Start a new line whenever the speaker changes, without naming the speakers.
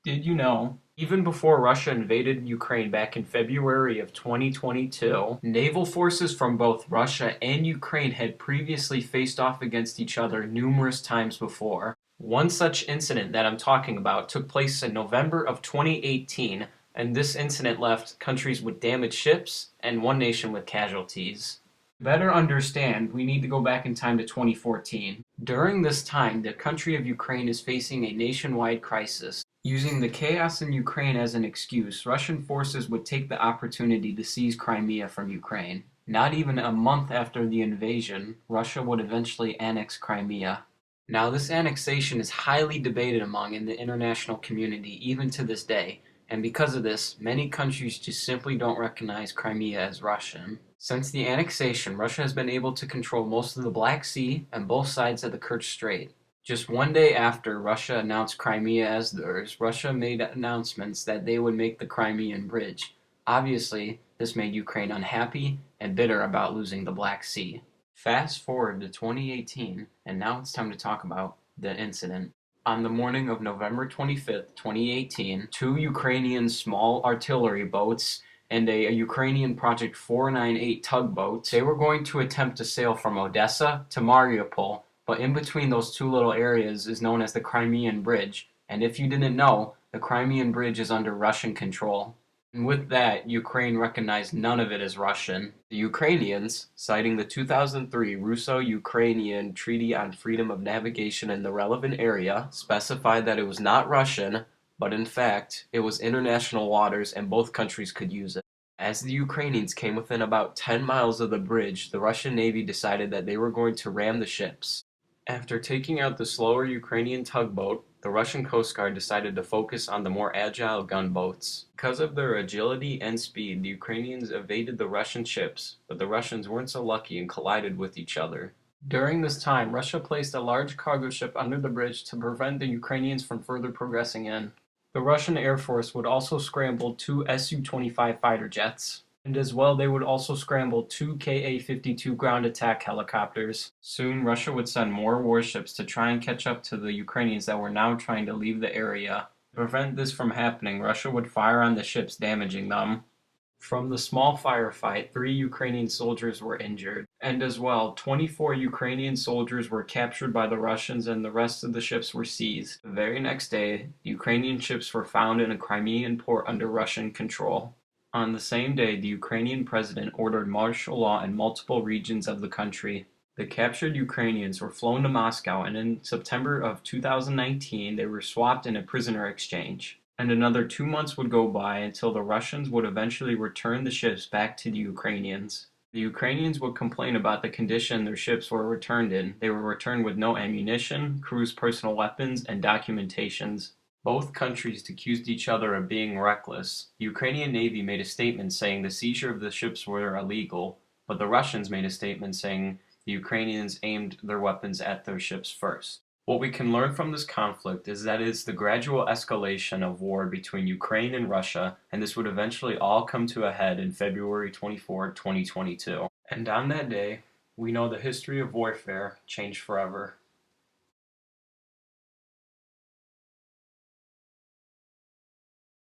Did you know, even before Russia invaded Ukraine back in February of 2022, naval forces from both Russia and Ukraine had previously faced off against each other numerous times before. One such incident that I'm talking about took place in November of 2018, and this incident left countries with damaged ships and one nation with casualties. To better understand, we need to go back in time to 2014. During this time, the country of Ukraine is facing a nationwide crisis. Using the chaos in Ukraine as an excuse, Russian forces would take the opportunity to seize Crimea from Ukraine. Not even a month after the invasion, Russia would eventually annex Crimea. Now, this annexation is highly debated among in the international community even to this day, and because of this, many countries just simply don't recognize Crimea as Russian. Since the annexation, Russia has been able to control most of the Black Sea and both sides of the Kerch Strait. Just one day after Russia announced Crimea as theirs, Russia made announcements that they would make the Crimean Bridge. Obviously, this made Ukraine unhappy and bitter about losing the Black Sea. Fast forward to 2018, and now it's time to talk about the incident. On the morning of November 25th, 2018, two Ukrainian small artillery boats and a Ukrainian Project 498 tugboat, they were going to attempt to sail from Odessa to Mariupol, but in between those two little areas is known as the Crimean Bridge, and if you didn't know, the Crimean Bridge is under Russian control. And with that, Ukraine recognized none of it as Russian. The Ukrainians, citing the 2003 Russo-Ukrainian Treaty on Freedom of Navigation in the relevant area, specified that it was not Russian, but in fact, it was international waters and both countries could use it. As the Ukrainians came within about 10 miles of the bridge, the Russian Navy decided that they were going to ram the ships. After taking out the slower Ukrainian tugboat, the Russian Coast Guard decided to focus on the more agile gunboats. Because of their agility and speed, the Ukrainians evaded the Russian ships, but the Russians weren't so lucky and collided with each other. During this time, Russia placed a large cargo ship under the bridge to prevent the Ukrainians from further progressing in. The Russian Air Force would also scramble two Su-25 fighter jets. And as well, they would also scramble two Ka-52 ground attack helicopters. Soon, Russia would send more warships to try and catch up to the Ukrainians that were now trying to leave the area. To prevent this from happening, Russia would fire on the ships, damaging them. From the small firefight, 3 Ukrainian soldiers were injured, and as well, 24 Ukrainian soldiers were captured by the Russians and the rest of the ships were seized. The very next day, the Ukrainian ships were found in a Crimean port under Russian control. On the same day, the Ukrainian president ordered martial law in multiple regions of the country. The captured Ukrainians were flown to Moscow, and in September of 2019, they were swapped in a prisoner exchange. And another 2 months would go by until the Russians would eventually return the ships back to the Ukrainians. The Ukrainians would complain about the condition their ships were returned in. They were returned with no ammunition, crew's personal weapons, and documentations. Both countries accused each other of being reckless. The Ukrainian Navy made a statement saying the seizure of the ships were illegal, but the Russians made a statement saying the Ukrainians aimed their weapons at their ships first. What we can learn from this conflict is that it's the gradual escalation of war between Ukraine and Russia, and this would eventually all come to a head in February 24, 2022. And on that day, we know the history of warfare changed forever.